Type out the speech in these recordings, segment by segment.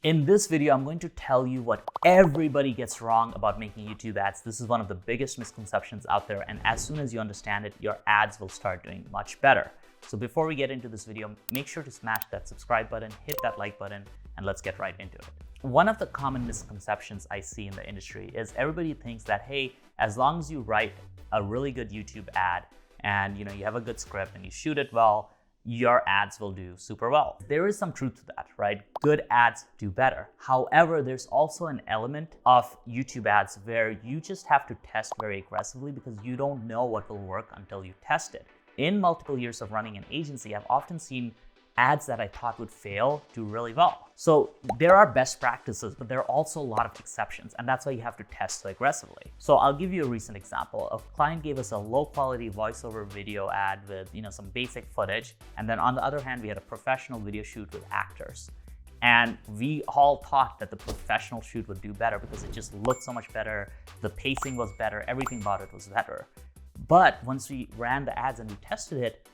In this video, I'm going to tell you what everybody gets wrong about making YouTube ads. This is one of the biggest misconceptions out there, and as soon as you understand it, your ads will start doing much better. So before we get into this video, make sure to smash that subscribe button, hit that like button, and let's get right into it. One of the common misconceptions I see in the industry is everybody thinks that, hey, as long as you write a really good YouTube ad and you have a good script and you shoot it well, your ads will do super well. There is some truth to that, right? Good ads do better. However, there's also an element of YouTube ads where you just have to test very aggressively because you don't know what will work until you test it. In multiple years of running an agency, I've often seen ads that I thought would fail do really well. So there are best practices, but there are also a lot of exceptions, and that's why you have to test so aggressively. So I'll give you a recent example. A client gave us a low quality voiceover video ad with some basic footage, and then on the other hand, we had a professional video shoot with actors. And we all thought that the professional shoot would do better because it just looked so much better, the pacing was better, everything about it was better. But once we ran the ads and we tested it,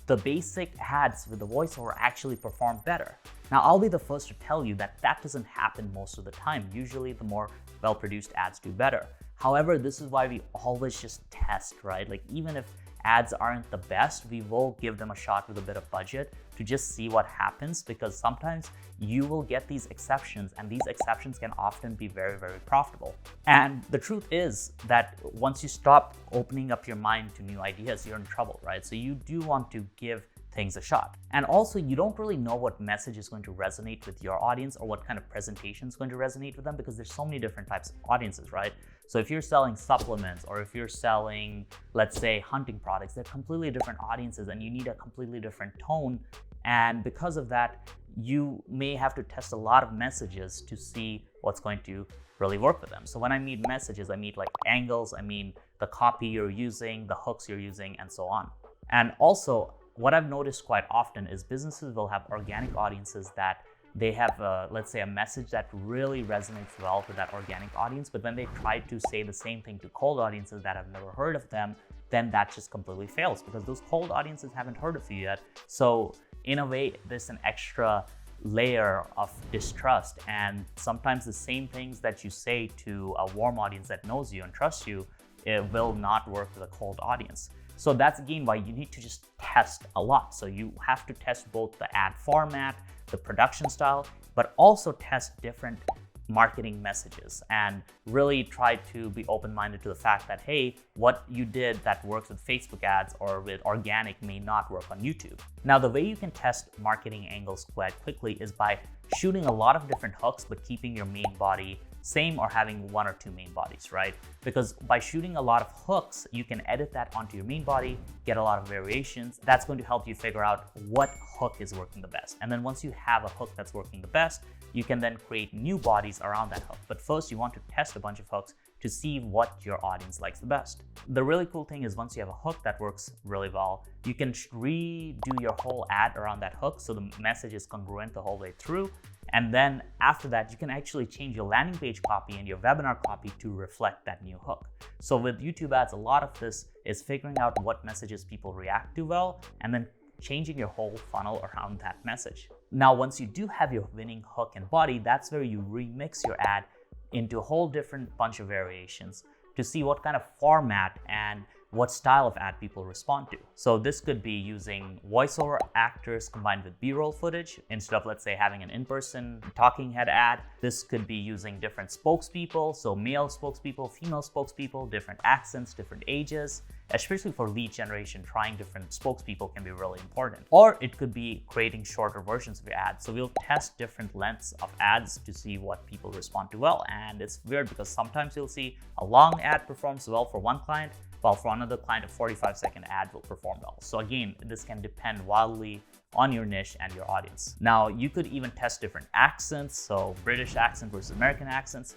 the basic ads with the voiceover actually performed better. Now, I'll be the first to tell you that that doesn't happen most of the time. Usually the more well-produced ads do better. However, this is why we always just test, right? Like even if ads aren't the best, we will give them a shot with a bit of budget to just see what happens, because sometimes you will get these exceptions and these exceptions can often be very, very profitable. And the truth is that once you stop opening up your mind to new ideas, you're in trouble, right? So you do want to give things a shot. And also, you don't really know what message is going to resonate with your audience or what kind of presentation is going to resonate with them, because there's so many different types of audiences, right? So if you're selling supplements or if you're selling, let's say, hunting products, they're completely different audiences and you need a completely different tone. And because of that, you may have to test a lot of messages to see what's going to really work with them. So when I mean messages, I mean like angles, I mean the copy you're using, the hooks you're using, and so on. And also, what I've noticed quite often is businesses will have organic audiences that they have, let's say, a message that really resonates well with that organic audience. But when they try to say the same thing to cold audiences that have never heard of them, then that just completely fails because those cold audiences haven't heard of you yet. So in a way, there's an extra layer of distrust. And sometimes the same things that you say to a warm audience that knows you and trusts you, it will not work with a cold audience. So that's again why you need to just test a lot. So you have to test both the ad format, the production style, but also test different marketing messages and really try to be open-minded to the fact that, hey, what you did that works with Facebook ads or with organic may not work on YouTube. Now, the way you can test marketing angles quite quickly is by shooting a lot of different hooks, but keeping your main body same or having one or two main bodies, right? Because by shooting a lot of hooks, you can edit that onto your main body, get a lot of variations. That's going to help you figure out what hook is working the best. And then once you have a hook that's working the best, you can then create new bodies around that hook. But first, you want to test a bunch of hooks to see what your audience likes the best. The really cool thing is once you have a hook that works really well, you can redo your whole ad around that hook so the message is congruent the whole way through. And then after that, you can actually change your landing page copy and your webinar copy to reflect that new hook. So with YouTube ads, a lot of this is figuring out what messages people react to well, and then changing your whole funnel around that message. Now, once you do have your winning hook and body, that's where you remix your ad into a whole different bunch of variations to see what kind of format and what style of ad people respond to. So this could be using voiceover actors combined with B-roll footage instead of, let's say, having an in-person talking head ad. This could be using different spokespeople, so male spokespeople, female spokespeople, different accents, different ages. Especially for lead generation, trying different spokespeople can be really important. Or it could be creating shorter versions of your ads. So we'll test different lengths of ads to see what people respond to well. And it's weird because sometimes you'll see a long ad performs well for one client, while for another client, a 45-second ad will perform well. So again, this can depend wildly on your niche and your audience. Now, you could even test different accents, so British accent versus American accents.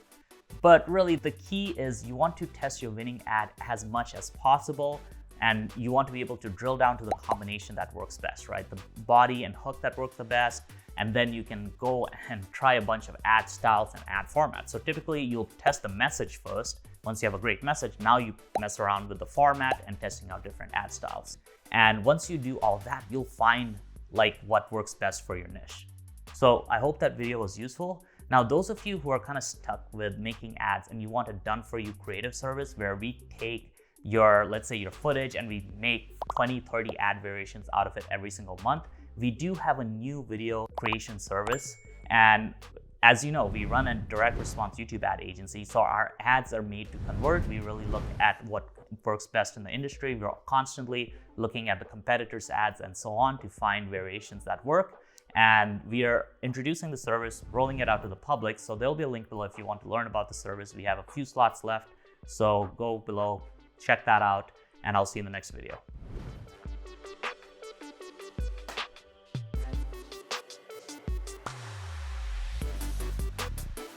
But really, the key is you want to test your winning ad as much as possible, and you want to be able to drill down to the combination that works best, right? The body and hook that work the best, and then you can go and try a bunch of ad styles and ad formats. So typically, you'll test the message first. Once you have a great message, now you mess around with the format and testing out different ad styles. And once you do all that, you'll find like what works best for your niche. So I hope that video was useful. Now, those of you who are kind of stuck with making ads and you want a done-for-you creative service where we take your, let's say your footage, and we make 20, 30 ad variations out of it every single month, we do have a new video creation service. And as you know, we run a direct response YouTube ad agency, so our ads are made to convert. We really look at what works best in the industry. We're constantly looking at the competitors' ads and so on to find variations that work. And we are introducing the service, rolling it out to the public. So there'll be a link below if you want to learn about the service. We have a few slots left, so go below, check that out, and I'll see you in the next video.